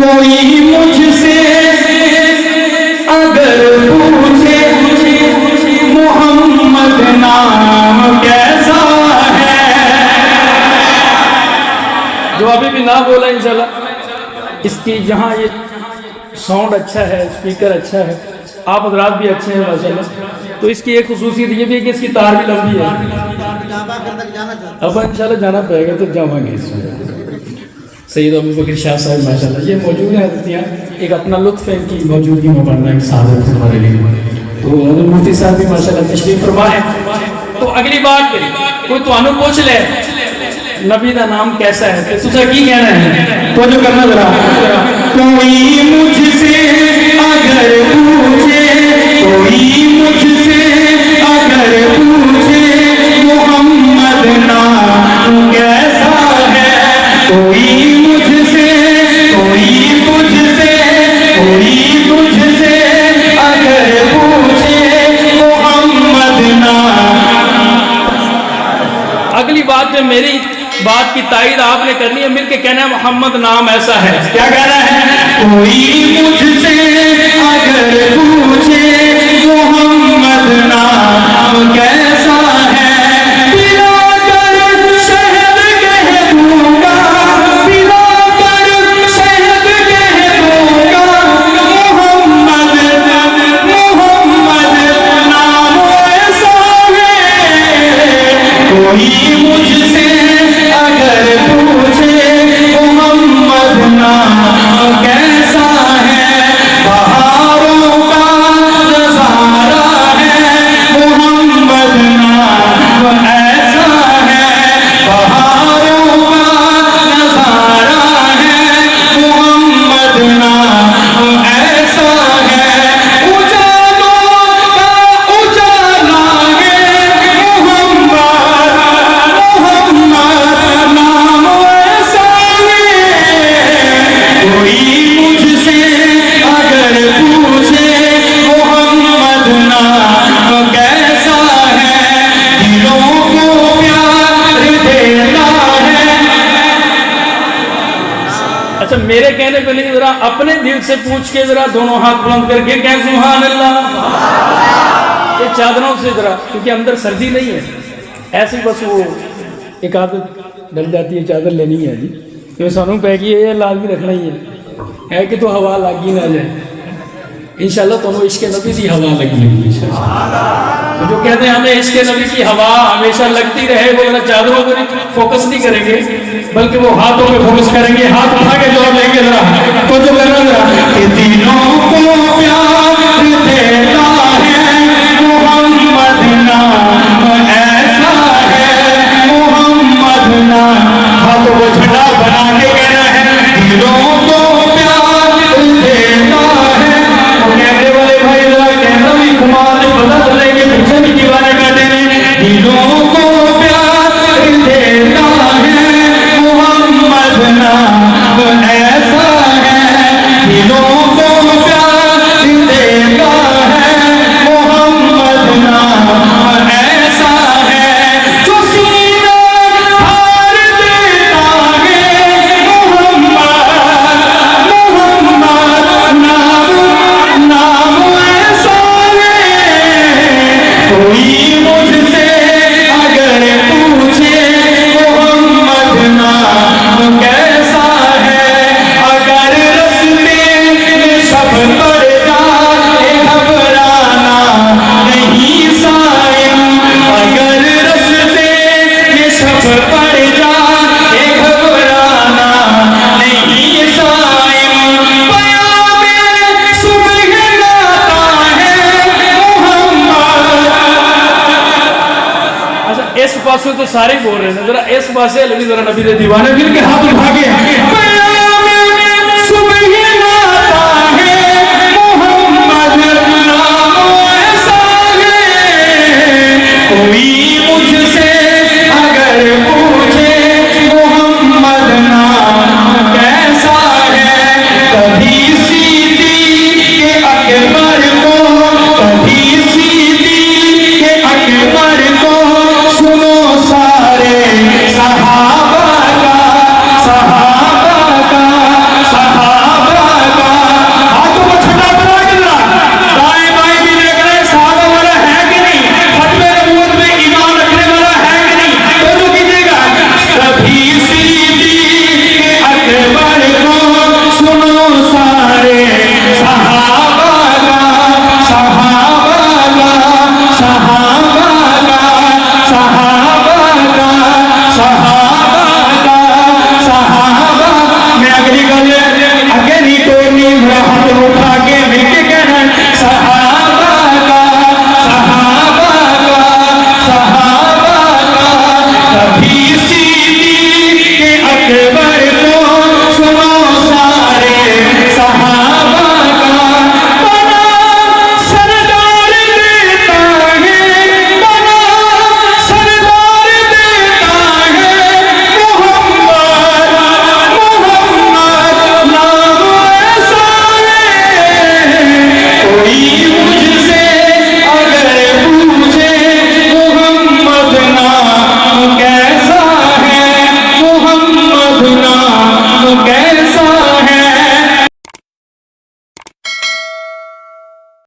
कोई मुझसे अगर पूछे मोहम्मद नाम कैसा है, जो अभी भी ना बोला इंशाल्लाह। इसकी यहाँ ये साउंड अच्छा है, स्पीकर अच्छा है, आप हजरात भी अच्छे हैं माशाल्लाह। तो इसकी एक खुसूसियत ये भी है कि इसकी तार भी लंबी है। अब इंशाल्लाह जाना पड़ेगा तो जावांगे इसमें। सैयद अबू बकर शाह साहब माशाल्लाह ये मौजूद है हज़रत यहाँ, एक अपना लुत्फ़ है इनकी मौजूदगी में बढ़ना एक साहब हमारे लिए। तो हज़रत मुफ्ती साहब भी माशाल्लाह तशरीफ फरमाए। तो अगली बात कोई तो पूछ ले नबी का नाम कैसा है, तो तुझे की कहना है, तो जो करना जरा। कोई मुझसे अगर पूछे, कोई मुझसे अगर पूछे मोहम्मद नाम कैसा है, कोई मुझसे कोई मुझसे कोई मुझसे अगर पूछे मोहम्मद नाम। अगली बात जो मेरी बात की तायीद आपने करनी है, मिलके कहना है मोहम्मद नाम ऐसा है। क्या कहना है? कोई मुझसे अगर पूछे मोहम्मद नाम कैसा है, पिलाकर शहद कह दूंगा, पिलाकर शहद कह दूंगा मोहम्मद नाम ऐसा है। कोई मुझसे अगर पूछे मोहम्मद नाम कैसा है, बहारों का नजारा है मोहम्मद नाम ऐसा है, बहारों का नजारा है मोहम्मद नाम ऐसा है, उजालों का उजाला है मोहम्मद नाम ऐसा है। कोई मुझसे अगर पूछे मोहम्मद नाम कैसा है, दिलों को प्यार देता है। अच्छा मेरे कहने पे नहीं, जरा अपने दिल से पूछ के जरा दोनों हाथ बुलंद करके कह सुभान अल्लाह। ये चादरों से जरा, क्योंकि अंदर सर्दी नहीं है, ऐसी बस वो एक आदत डल जाती है, चादर लेनी है जी, तो सानू पै गई है, लाजमी रखना ही है कि तो हवा लगी ना जाए। इंशाल्लाह तुम इश्क नबी की हवा लगी होगी। तो जो कहते हैं हमें इश्क नबी की हवा हमेशा लगती रहे, वो जरा चादरों पर फोकस नहीं करेंगे बल्कि वो हाथों पे फोकस करेंगे। हाथ उठा के जवाब लेंगे जरा, तो जो करना जरा कि दिलों को प्यार देता है मोहम्मद नाम ऐसा है, मोहम्मद नाम। हाथों को झंडा बना के कहना है दिलों को प्यार देता है। वो कहने वाले भाई जरा कहना भी घुमा दे, पता चलेंगे पीछे भी दीवाने बैठे हैं। दिलों को प्यार देता है मोहम्मद नाम ऐसा है, दिलों को प्यार देता है मोहम्मद नाम ऐसा है, जो सीना हार देता है मोहम्मद नाम ऐसा है। कोई मुझसे अगर पूछे मोहम्मद नाम कैसा है, अगर रस्ते में सब पड़ जाए घबराना नहीं सायम, अगर रस्ते में सब पड़ जाए घबराना नहीं सायम, क़यामे सुबह लाता है मोहम्मद। अच्छा इस पासे तो सारे बोल रहे हैं, जरा इस पासे लगी जरा नबी दे दीवाने मिल के हाथ उठा के